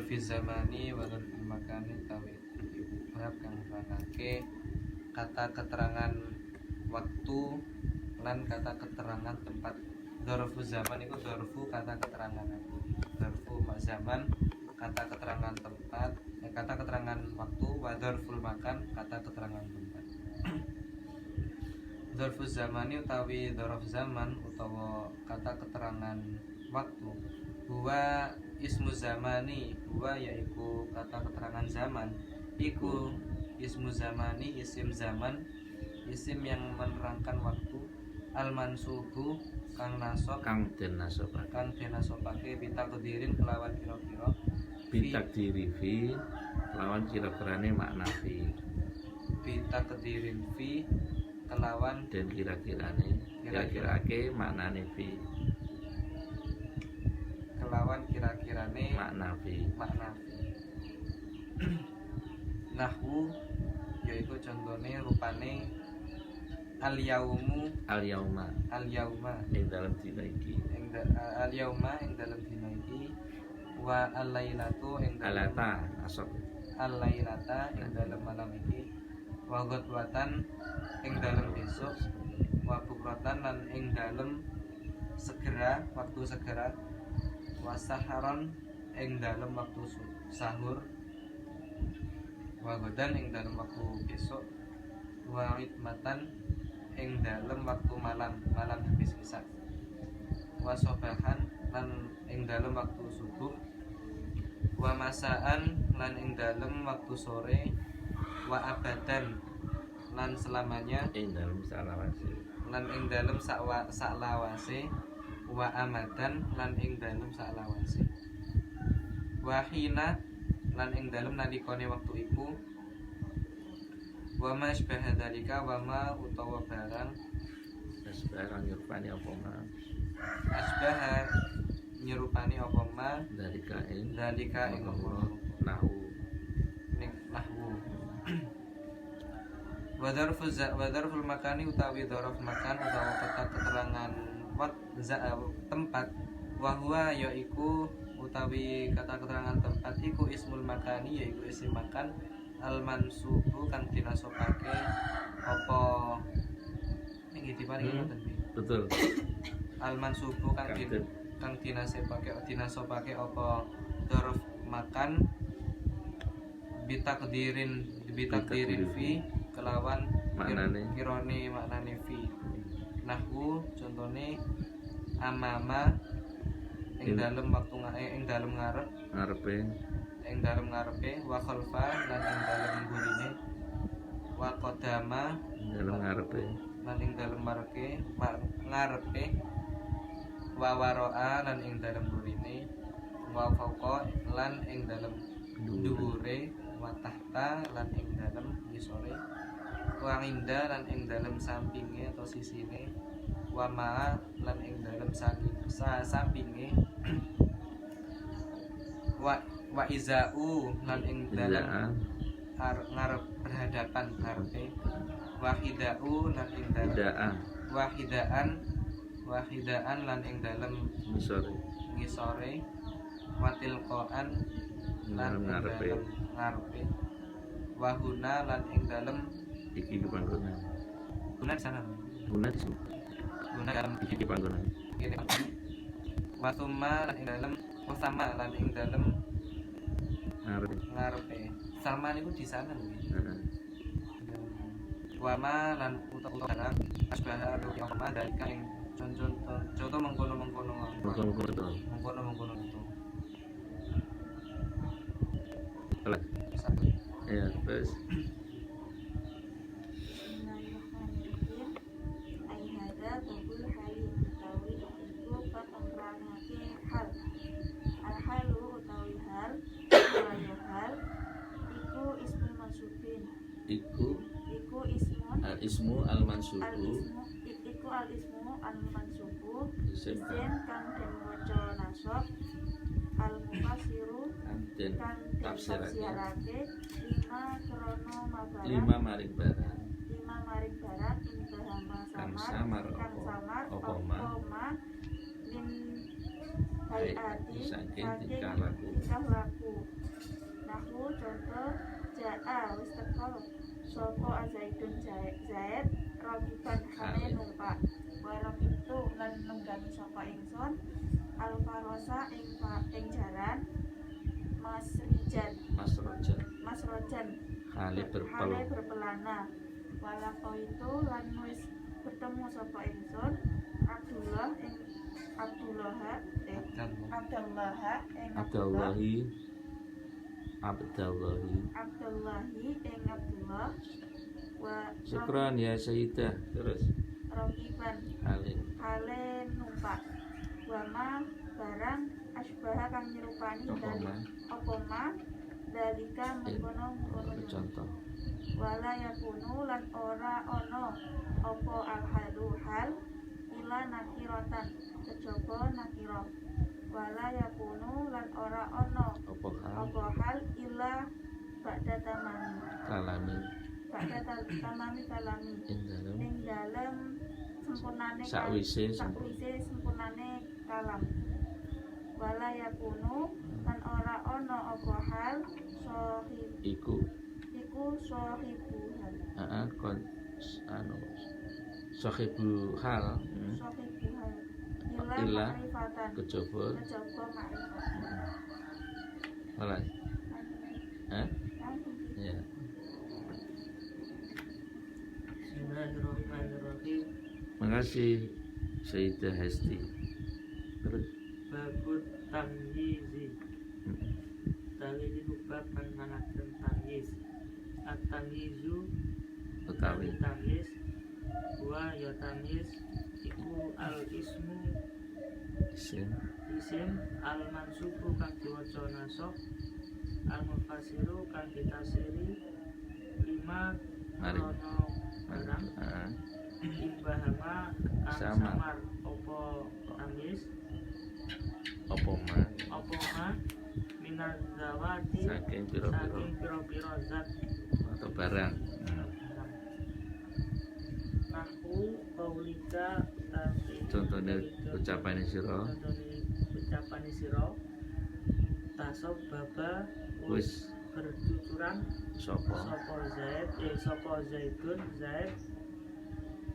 dzarfi zamani wa dzarfil makani utawi bab kang nerangake kata keterangan waktu lan kata keterangan tempat. Dzarfu zaman itu dzarfu kata keterangan waktu, dzarfu zaman kata keterangan tempat, kata keterangan waktu, wa dzarful makan kata keterangan tempat. Dzarfu zamani utawi dzarf zaman utawa kata keterangan waktu, huwa ismu zamani, huwa yaiku kata keterangan zaman, iku ismu zamani isim zaman, isim yang menerangkan waktu, al mansubu kang nasab kang den nasobake bitakdirin kelawan kira-kira bitakdiri fi kelawan kira-kirane makna fi bitakdirin fi kelawan dan kira-kirane kira-kirake maknane fi kelawan kira-kirane makna fi nahwu yaiku contone rupane al yauma ing dalam dina iki al yauma ing dalam dina iki, wa al lailatu ing dalam alata asok al lailata ing dalam malam iki, wa ghadwatan ing dalam besok, wa bukratan lan ing dalam segera waktu segera, wa saharon ing dalam waktu sahur, wa godan ing dalam waktu besok, wa ritmatan ing dalam waktu malam habis isya, wa sobahan lan ing dalam waktu subuh, wa masaan lan ing dalam waktu sore, wa abadan lan selamanya ing dalam salawase lan ing dalam saklawase, wa amadan lan ing dalam saklawase, wa hina lan ing dalam nalikane waktu iku, wa ma asbaha dzalika wa ma utawa barang asbaha nyerupani apa ma asbaha nyerupani apa ma dzalika ing nahu ning nahwu. Wa dzarful makani utawi dzarf makan utawa kata keterangan tempat, wa huwa yaiku utawi kata keterangan tempat iku ismul makani yaiku isim makan, al mansubu kang dinasobake apa iki diparingi ngoten iki. Betul. Al mansubu kang dinasobake apa dzarf makan bitakdirin fi kelawan kirone maknane fi. Nahwu contone amama ing dalem waktu ing dalem ngarepe, wa khalfa lan ing dalem mburine, wa qadama dalam ngarepe lan ing dalem ngarepe, wa waro'a lan ing dalem mburine, wa fawqa lan ing dalem dhuwure, wa tahta lan ing dalem ngisore, wa inda lan ing dalem sampinge atau sisine, wa ma lan ing dalem sampinge, wa izau lan ing dalem ngarep berhadapan ngarepe, wahidau lan ing dalem wahidaan lan ing dalem ngisore, watilqaan lan ing dalem ngarepe, wahuna lan ing dalem iki panggonan guna sana guna di sini guna dalam iki panggonan wasuma lan ing dalem wasama lan ing dalem ngarepe sama niku di sana lho. Wama lan utawa asbaha ruki apa dalika ing contoh mengkono itu. Ya, terus iku ismu al mansubu iku al ismu al mansubu isim kang den maca nasab, al mufassiru kang tafsirake lima maring barang kang samar apa ma min hayati saking tingkah laku Sopo Zaidun Zaid rokiban hale numpak. Warok itu lan nunggangi sopo ingsun Alfarosa ing jaran Masrojan Hale berpelana. Walako itu lan wis bertemu sopo ingsun Abdullah ing Abdullah ing Abdullah wa Syukran ya Sayyidah. Terus rokiban hale numpak. Wama barang asbaha kang nyerupani dari opoma dalika mengkono contoh. Wala yakunu lan ora ono opo al-halu hal ila nakiratan kejaba nakira. Wala yakunu lan ora ono Opo opo hal ila ba'da tamami kalami ing dalem sempurnane sakwise sempurnane kalam. Wala yakunu lan ora ono opo hal iku sahibu hal sahibu hal ila ma'rifatan kejaba ma'rifat. Malah ya. Bismillahirrahmanirrahim. Makasih Sayyidah Hesti. Terus Babut tamyizi. Tali bab kang nganaken tamyiz. At-tamyizu utawi tamyiz wa ya tamyiz iku al-ismu isim al-mansubu kang diwaca nasab al-mufassiru kang ditafsiri lima mari krono barang imbahama kang samar opo tamyiz opo ma minar zawati saking piro-piro zat atau barang. Nahu kaulika Contohnya ucapan sira tasawuf baba wis bertuturan sopo sopo zaidun zaid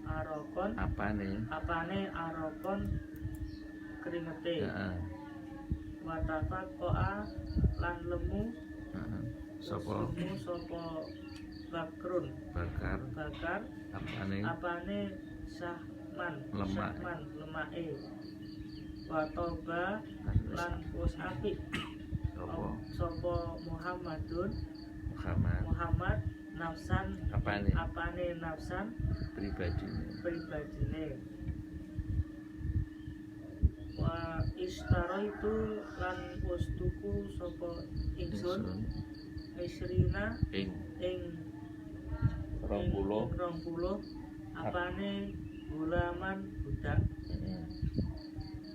arokon apane arokon keringete watafat koa lan lemu sopo bakrun bakar apane sahman lemake watoba lan wis apik sopo Muhammad nafsan apane nafsan pribadine wa istaraitu lan wis tuku sapa ingsun isrina ing 20 apane gulaman budak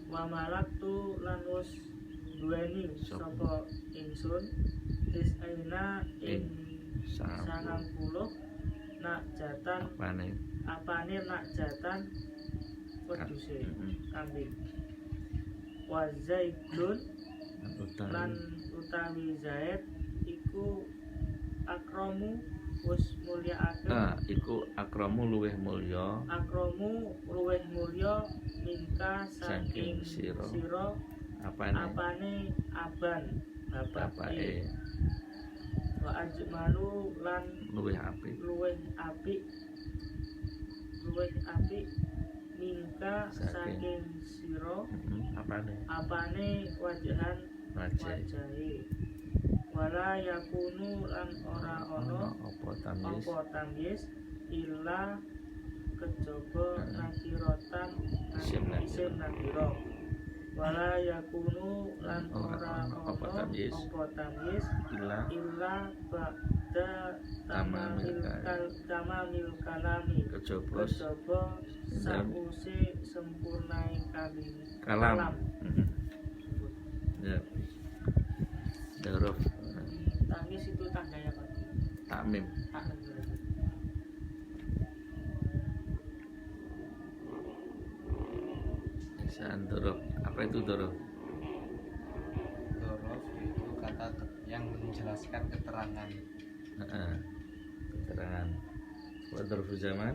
wa malaktu lan wis duweni sapa ingsun tis'aina ing 90 nak jatan apane nak jatan wedhuse kambing wa zaidun lan utawi zaid iku akramu wis mulyakaken iku akramu luweh mulya minka saking sira apane aban bapake wa ajmalu lan luweh apik minka saking sira apane wajahan wajahe wala yakunu lan ora ono apa tamyiz illa kejaba nakiratan isim nakira wala yakunu lan ora ono apa tamyiz illa ba'da tamamil kalami kejaba sause sempurnai kalam. Ya. Daruf. Tamyiz itu tanda ya Pak? Takmim. Isaan daruf. Apa itu daruf? Daruf itu kata yang menjelaskan keterangan. keterangan. Wa dzarfu zaman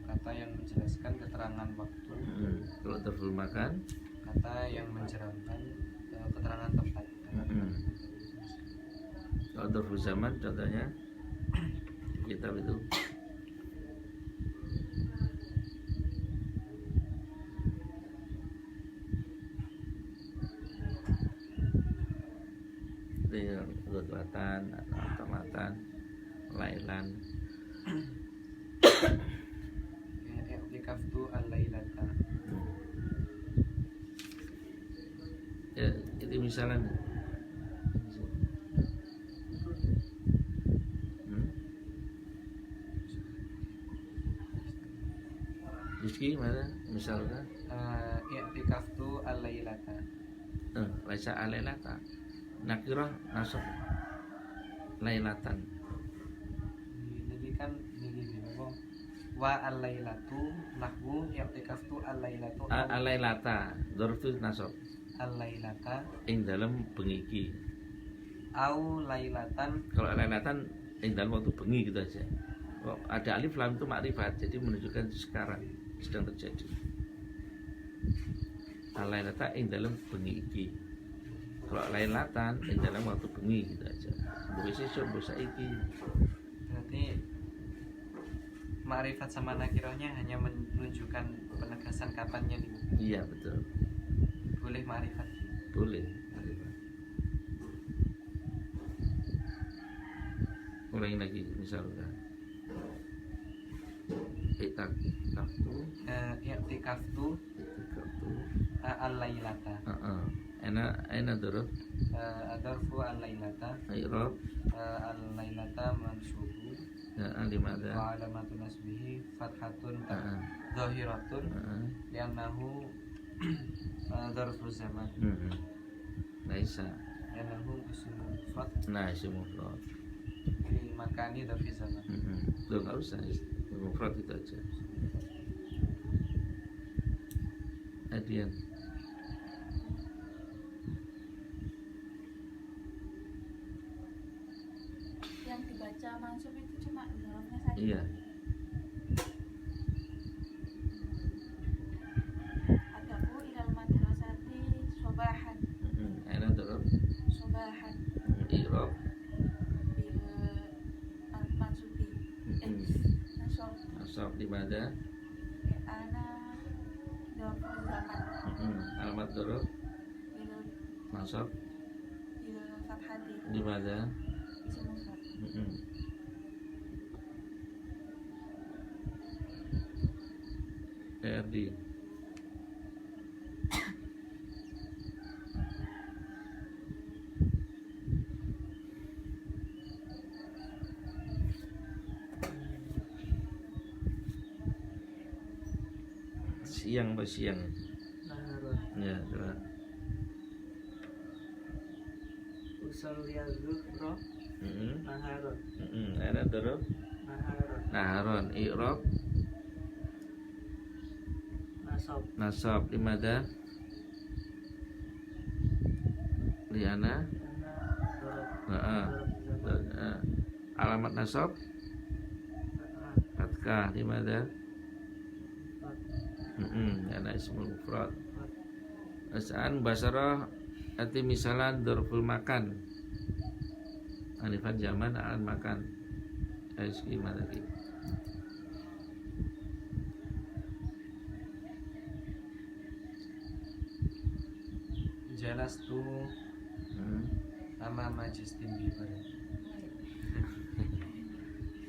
kata yang menjelaskan keterangan waktu. Kalau dzarful makan Kata yang menjelaskan keterangan tempat. Kalau dzarful zaman contohnya kitab itu Gotwatan, Automatan, Lailan. I'tikaftu al-lailata. Ya, itu misalnya. Rizki mana misalnya? I'tikaftu al-lailata. Laisa alailata. Nakirah nasab lailatan. Jadi kan ini apa? Wa al-lailatu nahwu i'tikaftu al-lailatu. Alailata, dzarf nasab. Al-lailata Ing dalam bengi iki. au lailatan. Kalau lailatan ing dalam waktu bengi gitu aja. Kok ada alif lam itu makrifat, jadi menunjukkan sekarang sedang terjadi. Alailata ing dalam bengi iki. Kalau lailatan ing dalam waktu bengi gitu aja. Mbok sesuk mbok saiki. Berarti ma'rifat sama nakirahnya hanya menunjukkan penegasan kapannya nih. Iya betul. Boleh ma'rifat. Boleh. Makrifat. Ulangi lagi misalkan. I'tikaftu I'tikaftu al-lailata. Aina dzarf Adzarfu al-lailata. i'rab Al-lailata mansubu limadha wa alamatu nasbihi fathatun zahiratun li'annahu dzarfu zaman. Laisa Li'annahu ismu mufrad isim mufrad. fi makani dzarfi zaman. Tuh enggak usah mufrad itu aja. Adian. Yang dibaca mansub itu cuma dzarafnya saja. Iya. Adaku ilal madrasati sobahan. Aina dzarf Sobahan i'rab bil mansubi. Nasab nasab limadha ana dzarfu zaman alamat dzarf bil nasab fathati limadha isim mufrad. PRD siang apa siang Naharun ya coba usalliya zuhra naharun ada dzarf naharun naharon i'rab nasab nasab limadha liana alamat nasab fathah limadha ana ismul mufrad as'an basarah ati misalan dzarful makan alifan zaman al makan gimana lagi Jalastu amama Justin Bieber.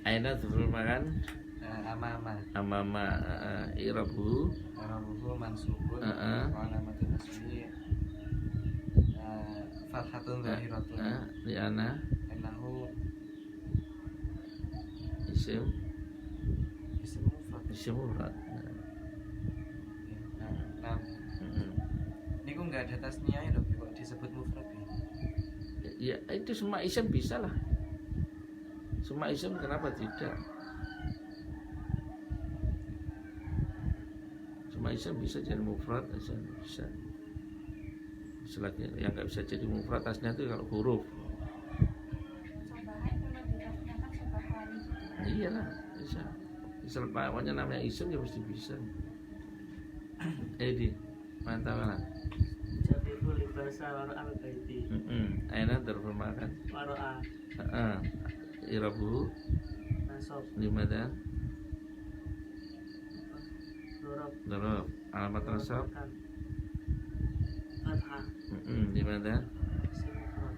aina dzarful makan Amama i'rabu Rabuhu mansubun wa alamatu nasbihi fathatun zahiratun liana innahu isim ismu mufrad. mufrad. Nah, ini kok nggak ada tasniah loh kok disebut mufrad ya? Ya itu semua isim bisa lah. Semua isim kenapa tidak? Semua isim bisa jadi mufrad, bisa. Selagi yang nggak bisa jadi mufrad tasnya itu kalau huruf. Sobahan kalau dirafnya kan Iyalah, bisa. Pokoknya namanya isim ya mesti bisa. Edi, mantap lah. Jabiku libasa waro al baiti. Aina terfirmakan. Waro a Irabu nasab. limada Dorob. dorob alamat nasab. Fathah. Limada Isim mufrad.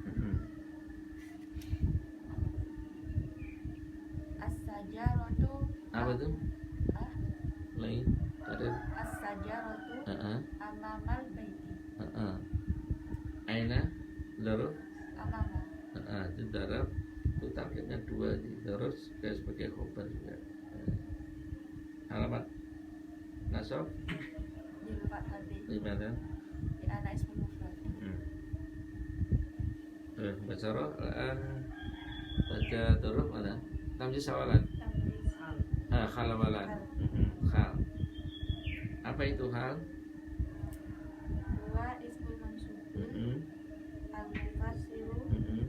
As-sajaratu apa tuh? ah, Lain ada. as-sajaratu amamal baiti. Aina dorob. Amama. Itu dorob. Itu targetnya 2 di dorob sebagai khobar juga. Alamat nasab Bil fathati limada. di ana ismul mufrad. Baca roh baca dorob mana? Tamjiz awalan. Tamyiz. Khal awalan. Khal. Apa itu hal? Dua ismul mansubun al-mufassiru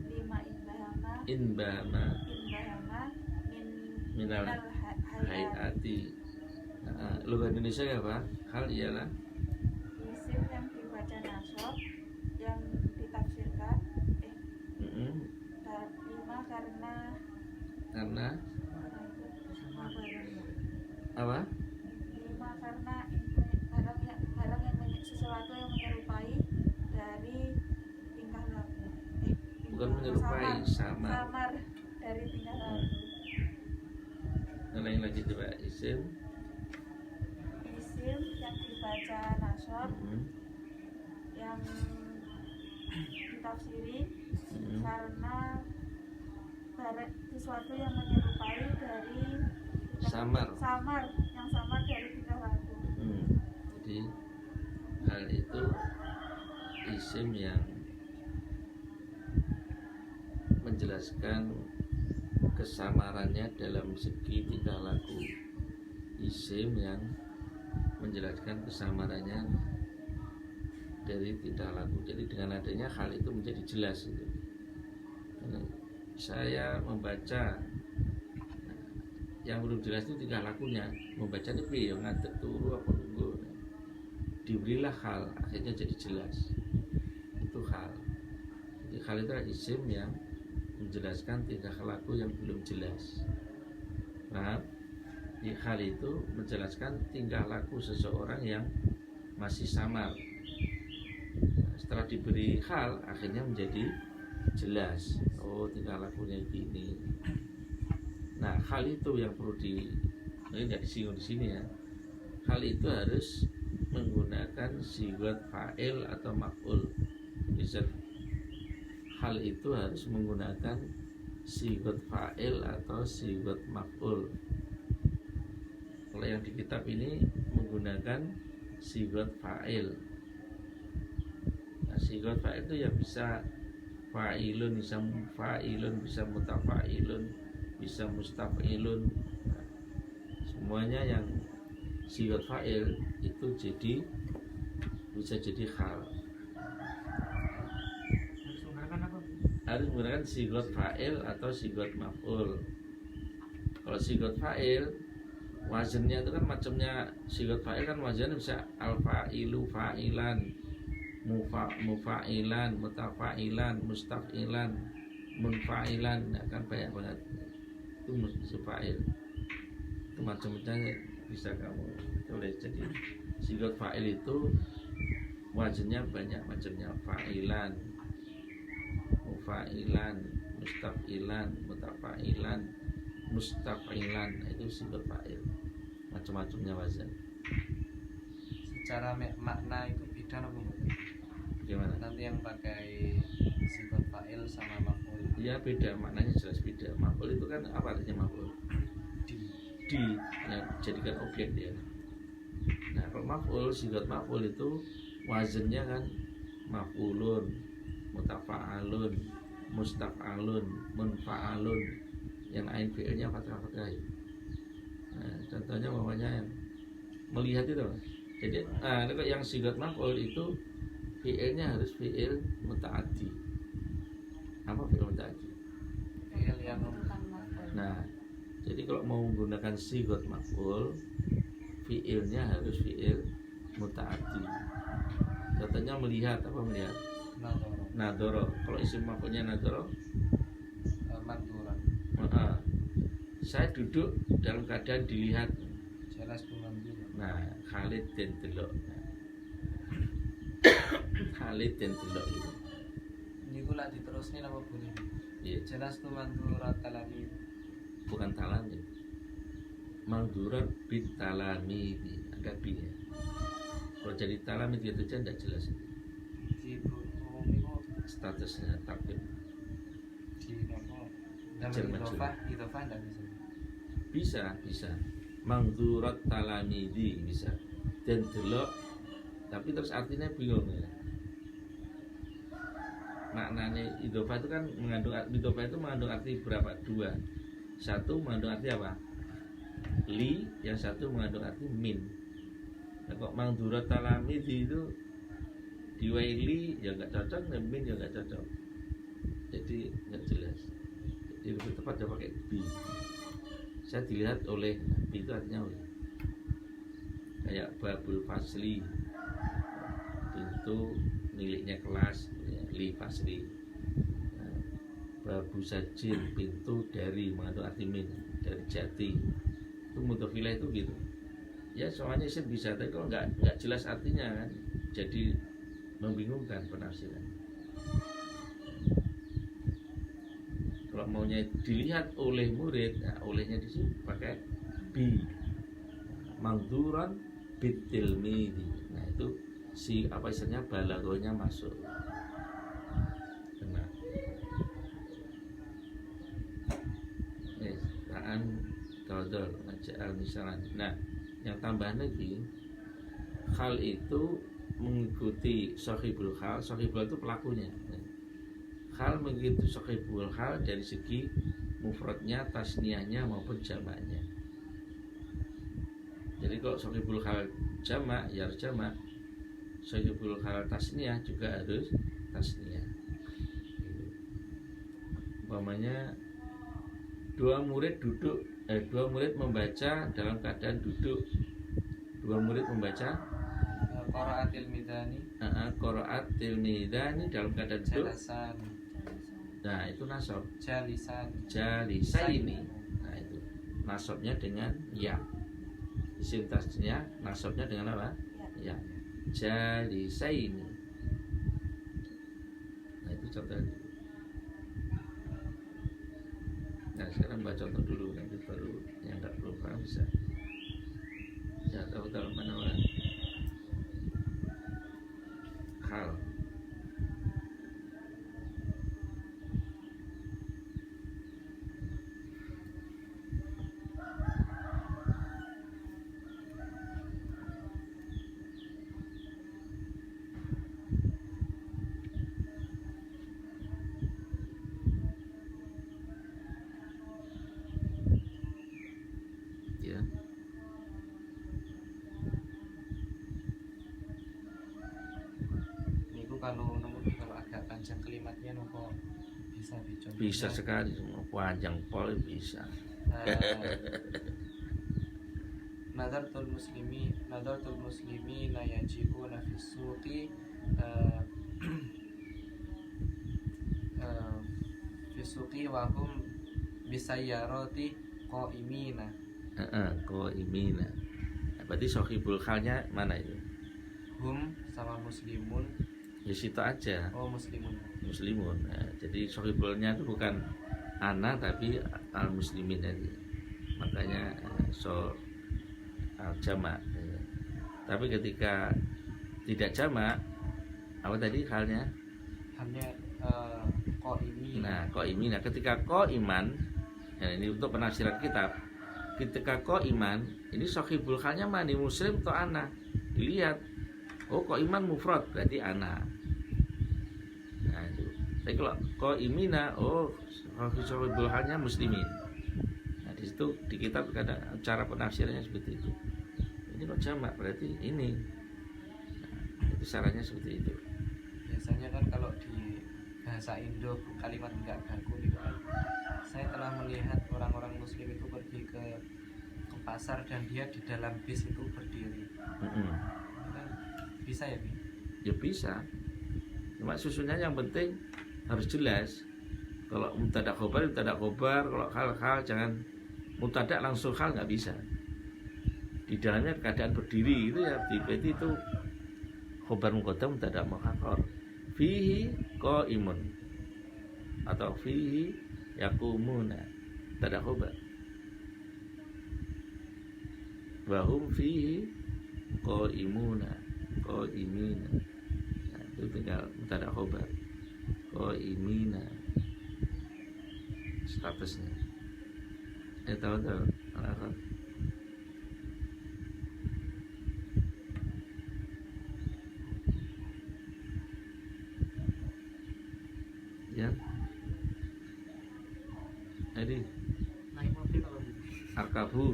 lima inbahama Inbama min minal hayat. hayati. Lugah Indonesia ya Pak? Hal ialah Isim yang dibaca nasab yang ditafsirkan lima karena karena apa? apa? Lima karena barang yang sesuatu yang menyerupai dari tingkah laku. Bukan menyerupai, samar. Samar dari tingkah laku. Lain lagi coba isim. Isim yang dibaca nasab yang ditafsiri karena sesuatu yang menyerupai dari Samar. yang samar dari tingkah laku. Jadi hal itu isim yang menjelaskan kesamarannya dalam segi tingkah laku. Isim yang menjelaskan kesamarannya dari tingkah laku. Jadi dengan adanya hal itu menjadi jelas itu. Saya membaca yang belum jelas itu tingkah lakunya, membaca ini piye ngadeg turu apa nunggu. Diberilah hal, akhirnya jadi jelas. Itu hal. Jadi hal itu adalah isim yang menjelaskan tingkah laku yang belum jelas. Paham? Di hal itu menjelaskan tingkah laku seseorang yang masih samar. Setelah diberi hal, akhirnya menjadi jelas. Oh, tingkah lakunya gini. Nah, hal itu yang perlu ini nggak disinggung di sini ya. Hal itu harus menggunakan sigat fa'il atau maf'ul. Bisa hal itu harus menggunakan sigat fa'il atau sigat maf'ul. Kalau yang di kitab ini menggunakan sigat fa'il. Nah, sigat fa'il itu ya bisa fa'ilun, bisa fa'ilun, bisa mutafa'ilun, bisa mustaf'ilun. Nah, semuanya yang sigat fa'il itu bisa jadi hal. Harus menggunakan sigat fa'il atau sigat maf'ul. Kalau sigat fa'il wazannya itu kan macamnya sigat fa'il kan wazannya bisa al-fa'ilu fa'ilan, mufa'ilan, mutafa'ilan, mustaf'ilan, munfa'ilan. Nah, kan banyak banget. Itu fa'il. Itu macam-macamnya bisa kamu tulis. Jadi sigat fa'il itu wazannya banyak macamnya, fa'ilan, mufa'ilan, mustaf'ilan, mutafa'ilan, mustaf'ilan. Itu sigat fa'il. Macam-macamnya wazan. Secara makna itu beda apa? Gimana? Nanti yang pakai sifat fa'il sama maf'ul. Ya beda, maknanya jelas beda. Maf'ul itu kan apa artinya maf'ul? Di yang jadikan objek dia. Nah, kalau maf'ul, sigat maf'ul itu wazannya kan maf'ulun, mutafa'alun, mustaf'alun, munfa'alun. Yang ain fi'ilnya fathah-fathah. Nah, contohnya umpamanya yang melihat itu. Jadi yang sigat maf'ul itu fi'ilnya harus fi'il muta'addi. Apa fi'il muta'addi? Fi'il yang Nah, jadi kalau mau menggunakan sigot maf'ul, fiilnya harus fiil mutaati. Contohnya melihat, apa melihat? nadoro Nadoro. Kalau isim maf'ulnya nadoro, manduran saya duduk dalam keadaan dilihat. jelas manduran. Nah, Khalid dan delok. Khalid dan delok itu. Niku lah diterusne apa boleh? Iya, Jelas tuh mandurat talami. bukan talami. Mangdurat bit talami, ada bi ya. Kalau jadi talami itu aja tidak jelas. Di niku Statusnya takdir. di nopo. Dan Jerman idofah enggak bisa. Bisa. Mangdurat talamidi bisa. Dan delok, tapi terus artinya bingung ya. Maknanya idofah itu kan mengandung arti berapa? Dua. Satu mengandung arti apa? Li, yang satu mengandung arti min. Nah, kok mangdurat talamidi itu diwaili ya nggak cocok, dan min ya nggak cocok. Jadi nggak jelas. Jadi lebih tepat dia pakai bi. Saya dilihat oleh bi itu artinya oleh. Kayak babul fasli, pintu miliknya kelas, ya, li fasli. Nah, babu sajin, pintu dari mengandung arti min, dari jati. Itu mudhofilah itu gitu. Ya soalnya isim bisa, tapi kalau nggak jelas artinya kan, jadi membingungkan penafsiran. Kalau maunya dilihat oleh murid, nah olehnya di sini pakai bi. Mangduran bitilmidi. Nah itu si apa istilahnya balagonya masuk. Kena. Taan dodol ngajal misalnya. Nah yang tambahan lagi, hal itu mengikuti sahibul hal. Sahibul itu pelakunya. Hal mengikuti sahibul hal dari segi mufradnya, tasniyahnya maupun jamaknya. Jadi kalau sahibul hal jamak ya harus jamak, sahibul hal tasniyah juga harus tasniyah. Umpamanya dua murid membaca dalam keadaan duduk. Dua murid membaca Qara'atil midani Qara'atil midani dalam keadaan duduk. jalasan Nah itu nasab. jalisan Jalisaini. Nah itu nasabnya dengan ya. Isim tasnya nasabnya dengan apa? Ya. Jalisaini. Nah itu contohnya. Nah sekarang baca contoh dulu, nanti baru yang tidak perlu paham bisa. Ya tahu dalam mana orang. Hal. Ya. niku kalau agak panjang kalimatnya nopo bisa dicontoh. Bisa sekali semua panjang pol bisa. Nadartul muslimi la yajibuna fi suqi fi suqi wa hum bisayyarati qaimina. Qaimina. Nah, berarti sahibul halnya mana itu? Hum sama muslimun. Di situ aja. Oh muslimun. Muslimun. Nah, jadi sahibulnya itu bukan ana tapi al muslimin tadi. Makanya jamak. Tapi ketika tidak jamak, apa tadi halnya? Hanya qaimina. Nah, qaimina. Ketika qaiman, nah ini untuk penafsiran kitab. Ketika qaiman, ini sahibul halnya mana? Muslim atau ana? Dilihat. Oh, qaiman mufrad berarti ana. Nah, itu. Tapi kalau qaimina, oh sahibul halnya muslimin. Nah, di situ di kitab ada cara penafsirannya seperti itu. Ini kok jamak berarti ini. Nah, itu caranya seperti itu. Biasanya kan kalau di bahasa Indo kalimat enggak baku itu kan saya telah pernah melihat orang-orang muslim itu pergi ke pasar dan dia di dalam bis itu berdiri. Kan bisa ya, Bi? Ya bisa. Cuma susunnya yang penting harus jelas. Kalau mubtada khobar, kalau hal-hal jangan mubtada langsung hal, nggak bisa. Di dalamnya keadaan berdiri itu ya berarti itu khobar muqaddam mubtada muakhar. Fihi qaimun atau fihi yaqumuna mubtada khobar. Wa hum fihi qaimuna qaimina. Nah, itu tinggal mubtada khobar. Qaimina statusnya. Tahu apa? Ya. Jadi naik mobil apa Bu? arkabu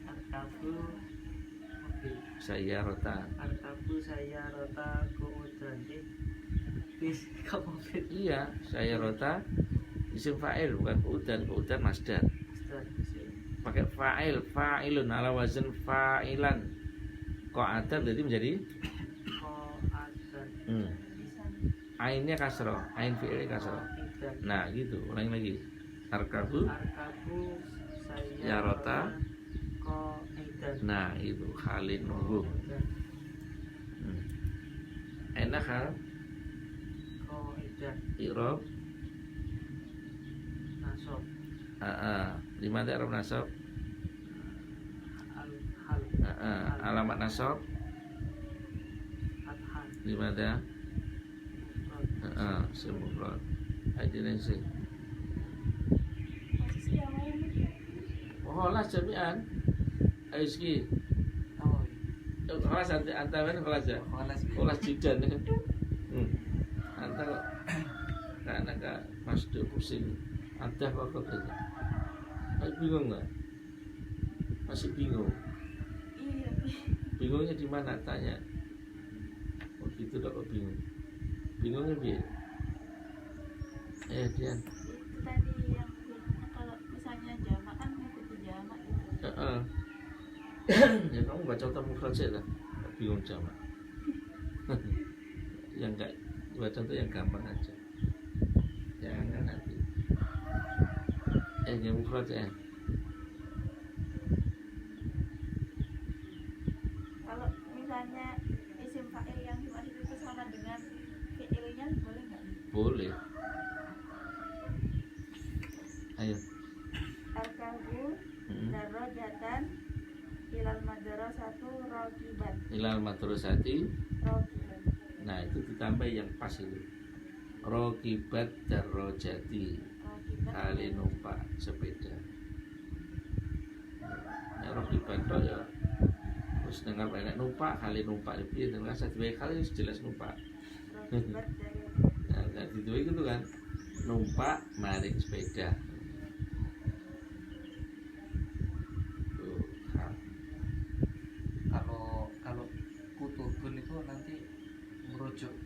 Arkabu mobil. sayyarata. Arkabu saya rota kemudian bis ke mobil. Iya, sayyarata isim fa'il bukan udan masdar. Ustaz, Pakai fa'ilun ala wazn fa'ilan. Qa'ada berarti menjadi ko adan ainnya kasroh, ain fi'ilnya kasroh. idan. Nah, gitu. Ulangi lagi. Arkabu. Arkabu saya Ya rota. ko idan. Nah, itu Khalid nunggu. Enak hal Ko idan i'rab. nasab Di mana i'rab nasab? al hal Alamat nasab adhan di mana? Semufrad. Hadirin sih. Posisi yang lain Kelas jami'an. Ayo ski. Oh, Kelas antara kelas ya. Kelas jidan. Antar karena kak masuk pusing. Ada apa aja. Masih bingung nggak? Masih bingung. iya Bingungnya di mana? Tanya. Oh gitu kok bingung. Bingungnya biar. Dian. itu tadi yang kalau misalnya jamak kan mengikuti jamak gitu. Ya kamu baca contoh mufrad saja lah. Bingung jamak. Yang enggak baca contoh yang gampang aja. Jangan nanti. Yang mufrad ya. Kalau misalnya isim fa'il yang dimaksud itu sama dengan fi'ilnya boleh nggak? Boleh. Ayo. Arkabu darajatan ilal madrasatu raqiban. Ilal madrasati. Raqiban. Nah itu ditambah yang pas itu. Rokibat darajati. Raqiban. Kali numpak sepeda. Nah rokibat itu ya. Terus dengar banyak numpak, kali numpak lebih dengan satu kali jelas numpak. Raqibat dari Nah itu gitu kan. Numpak maring sepeda. Tuh, hal. Kalau kutubun itu nanti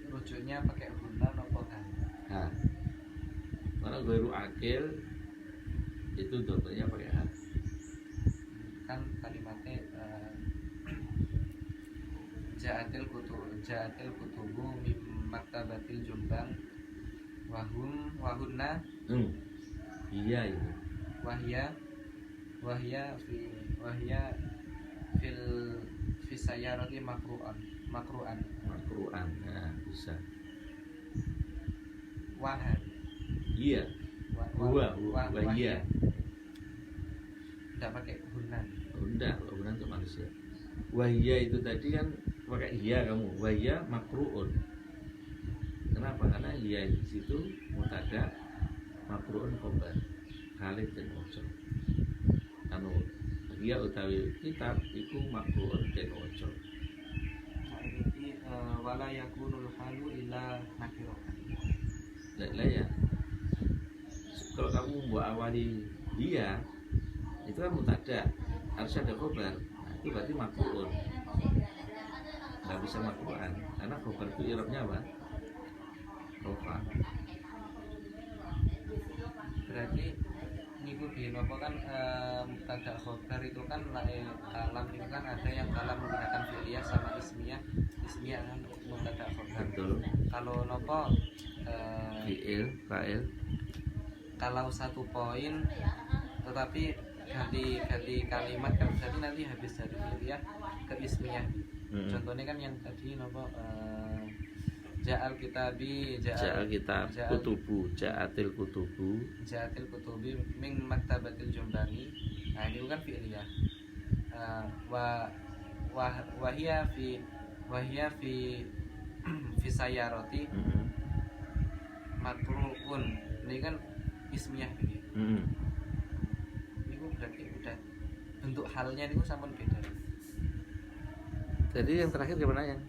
rujuknya pakai guna apa kan? Nah, kalau guru akil itu contohnya pakai hal. Kan kalimatnya ja'atil kutubu mim maktabatil Jombang wahunna Iya itu. wahya fi sayyarati makru'an. Makru'an. Nah, bisa. Wahan. Iya. Iya. Tidak pakai hunan. Enggak, kalau itu manusia. Wahia itu tadi kan pakai iya kamu. Wahia makru'un. Kenapa? Karena iya di situ mutada makru'un khobar. Khalid dan ojo. Anu iya utawi kitab iku makru'un dan ojo. Nah, ini wala yakunul halu illa nakiratan. Lah ya. Kalau kamu membuat awali dia itu kan mutada harus ada khobar. Nah, itu berarti makru'un. Nggak bisa makru'an karena khobar itu irabnya apa? Rofa. Berarti niku itu di nopo kan mubtada khobar itu kan kalam itu kan ada yang kalam menggunakan fi'liyah sama ismiyah kan mubtada khobar. Betul. Kalau nopo Fi'il, fa'il. kalau satu poin tetapi ganti kalimat kan berarti nanti habis dari fi'liyah ke ismiyah. Contohnya kan yang tadi nopo Ja'al kitabi Ja'al kitab kutubu, ja'atil kutubu. Ja'atil kutubi min maktabatil jumbani. Nah ini bukan fi'liyah. Wahia fi fi sayaroti makruun. Ini kan ismiyah ini. Ini berarti udah bentuk halnya itu sampun beda. Jadi yang terakhir gimana yang?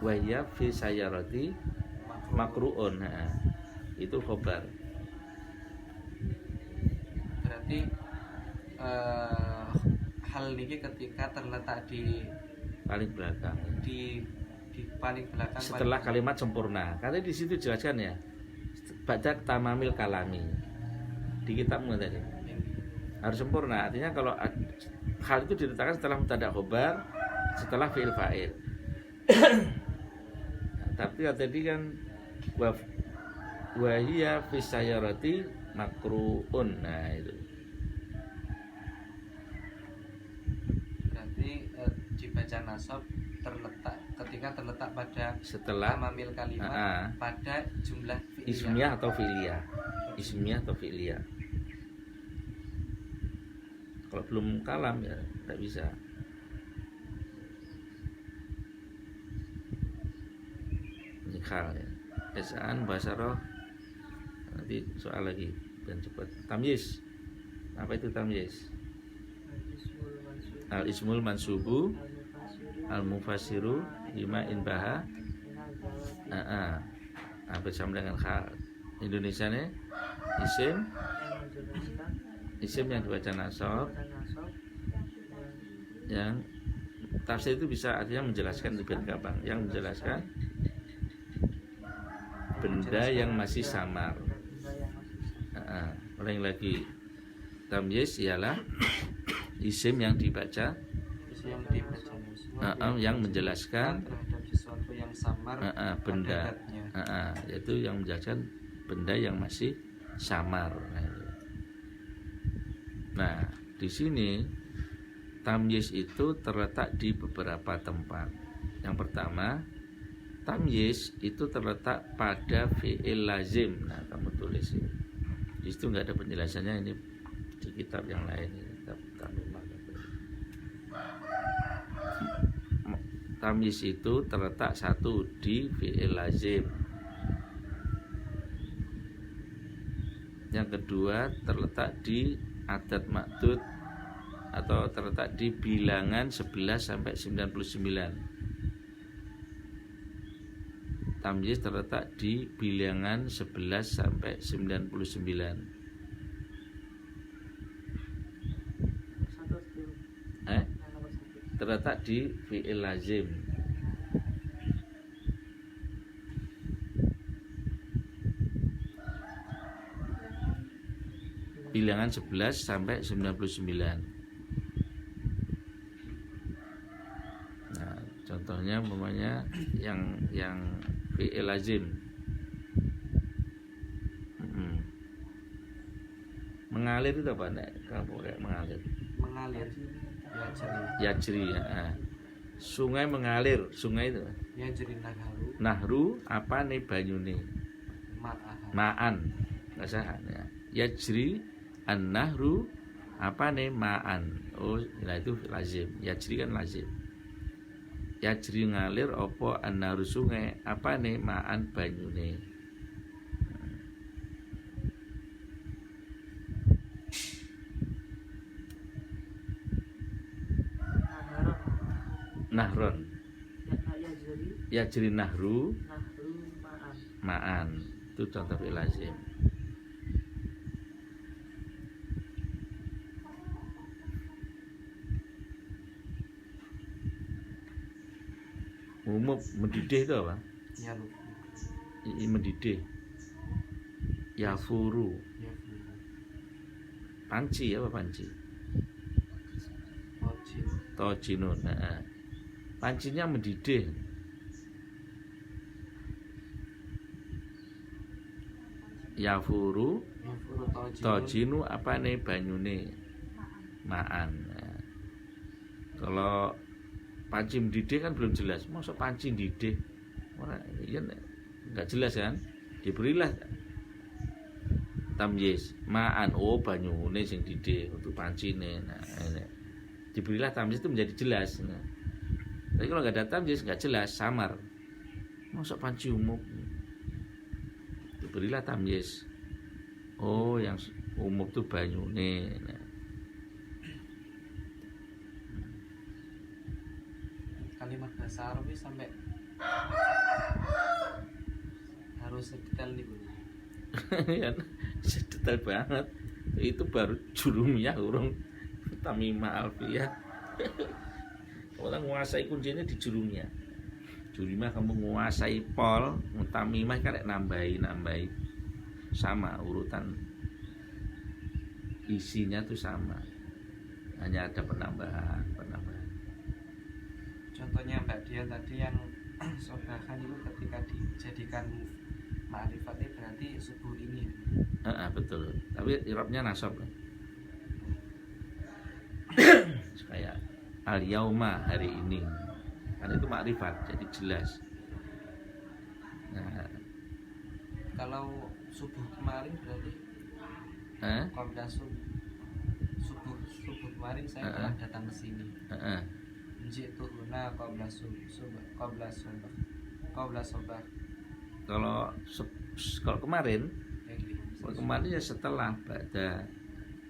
Wahia fi sayarati makruun. Nah, itu khobar. Berarti hal ini ketika terletak di paling belakang. Di paling belakang setelah kalimat sempurna. Karena di situ jelaskan ya. Baca tamamil kalami. Di kitabmu tadi. Harus sempurna. Artinya kalau hal itu diletakkan setelah mubtada khobar, setelah fi'il fa'il. Nah, tapi tadi kan wahia fi sayarati makruun. Nah itu berarti dibaca nasab ketika terletak pada setelah tamamil kalimat pada jumlah ismiyah atau fi'liyah. Ismiyah atau fi'liyah. Kalau belum kalam ya tidak bisa. Hal ya. Esaan bahasa roh. Nanti soal lagi dan cepat. Tamyiz. Apa itu tamyiz? Al ismul mansubu al mufassiru lima inbaha. Hampir sama dengan hal. Indonesia nih isim yang dibaca nasab. Yang tafsir itu bisa artinya menjelaskan lebih gampang. Yang menjelaskan benda yang masih samar. Ulang lagi. Tamyiz ialah isim yang dibaca yang menjelaskan terhadap sesuatu yang samar benda. Yaitu yang menjelaskan benda yang masih samar. Nah, di sini tamyiz itu terletak di beberapa tempat. Yang pertama, tamyiz itu terletak pada fi'il lazim. Nah, kamu tulis ini. Di situ nggak ada penjelasannya, ini di kitab yang lain. Tamyiz itu terletak satu di fi'il lazim. Yang kedua terletak di adat ma'dud atau terletak di bilangan 11 sampai 99. Tamyiz terletak di bilangan 11 sampai 99. Terletak di fi'il lazim. Bilangan 11 sampai 99. Nah, contohnya umpamanya yang fi'il lazim. Mengalir itu apa nek? Kamu kayak mengalir. Mengalir. Yajri. Sungai mengalir. Sungai itu. Yajri nahru. Nahru apa nih banyune? Ma'an. Enggak sah ya. Yajri an-nahru apa nih ma'an. Oh, nah itu lazim. Yajri kan lazim. Yajri ngalir opo an-nahru sungai apa nih ma'an banyune. Nahron. Yajri nahru ma'an. Itu contoh fi'il lazim. Mendidih itu apa? Ya, mendidih. Yafuru. panci apa panci? Tojin. Tojinun. Nah, pancinya mendidih. Yafuru Yafuru tojinun. tojinu apane banyune maan. Nah, kalau panci mendidih kan belum jelas. Masa panci mendidih? Ora iya enggak jelas kan? Diberilah tamyiz maan, oh banyune sing didih untuk pancine. Nah, ini. Diberilah tamyiz itu menjadi jelas. Nah, tapi kalau nggak ada tamyiz nggak jelas, samar. Masa panci umum? Diberilah tamyiz. Oh, yang umum itu banyune. Nah, Kalimat bahasa Arab ini sampai harus sedetail nih Bu. ya, detail banget. Itu baru jurumiyah urung tamimah alfiyah. Orang menguasai kuncinya di jurumiyah. Jurumiyah kamu menguasai pol, tamimah kan nambahi sama urutan isinya tuh sama. Hanya ada penambahan. Contohnya Mbak Dian tadi yang sobahan itu ketika dijadikan ma'rifat itu berarti subuh ini ya. Betul. Tapi irabnya nasab. Kayak al yauma hari ini. Kan itu makrifat jadi jelas. Nah, Kalau subuh kemarin berarti qabla subuh kemarin saya telah datang ke sini. Jitu huna qabla sobah. Kalau kemarin ya setelah pada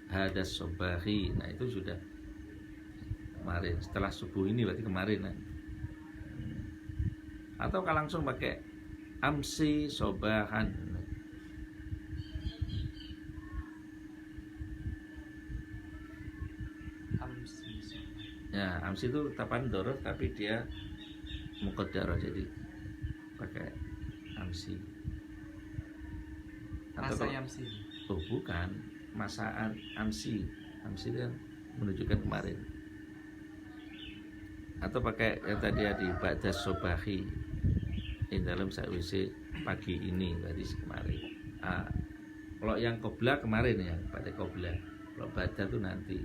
hadas sobahi. Nah itu sudah kemarin, setelah subuh ini berarti kemarin. Atau kalau langsung pakai amsi sobahan. Ya, amsi itu tapan doroh tapi dia muqaddarah, jadi pakai amsi. Masa amsi. Oh bukan, masaan amsi. Amsi itu kan menunjukkan kemarin. Atau pakai yang tadi ya di ba'da sobahi, di dalam sakwise pagi ini berarti kemarin. Kalau yang qobla kemarin ya, pada qobla. Kalau ba'da itu nanti.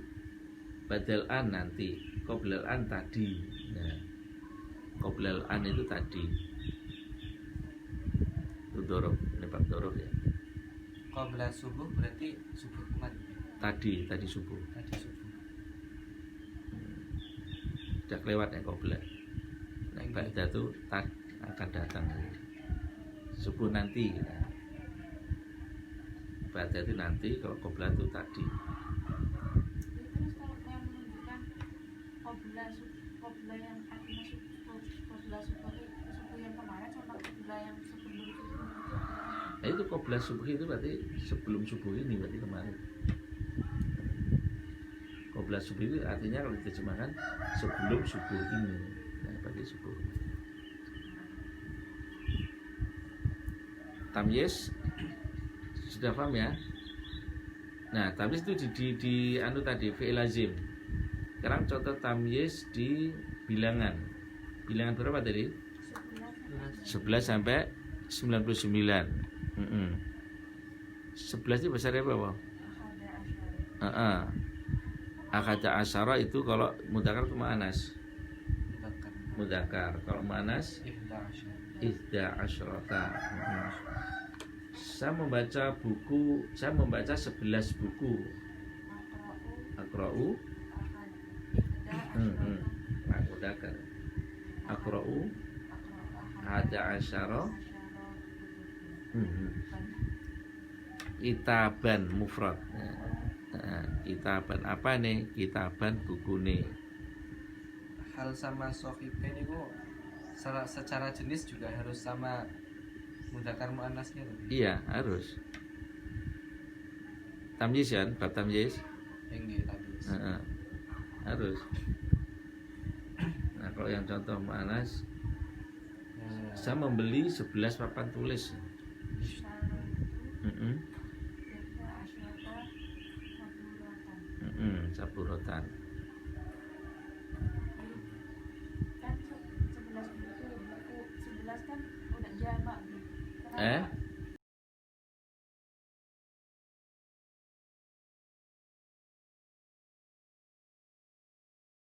Badal an nanti, qoblal an tadi. Nah, qoblal an itu tadi. Itu dorob, ini bab dorob ya. Qabla subuh berarti subuh kemarin. Tadi subuh. Tadi subuh. Sudah kelewat ya qobla. Nah, ba'da itu akan datang. Subuh nanti. Nah. Ba'da itu nanti, kalau qobla itu tadi. Qobla yang artinya qobla subuh yang kemarin sama qobla yang sebelum subuh. Nah itu qobla subuh itu berarti sebelum subuh ini, berarti kemarin. Qobla subuh itu artinya kalau diterjemahkan sebelum subuh ini. Nah berarti subuh. Tamyiz sudah paham ya? Nah tamyiz itu di anu tadi fi'il lazim. Sekarang contoh tamyiz di bilangan. Bilangan berapa tadi? 11 sampai 99. 11 itu besarnya berapa? Akada asyara itu kalau mudzakkar itu mu'annas. Mudzakkar. Kalau mu'annas ihda asyrata. Saya membaca 11 buku. Aqra'u mudzakkar. Aqra'u ada asyara kitaban mufrad. Kitaban apa nih? Kitaban buku nih. Hal sama sohibain itu secara jenis juga harus sama mudzakkar muannasnya. Iya harus. Tamyiz kan, bab tamyiz. Enggak tamyiz. Harus. Nah kalau yang contoh muannas, saya membeli 11 papan tulis. burotan. Kan 11 buku 11 kan udah jamak gitu. Eh?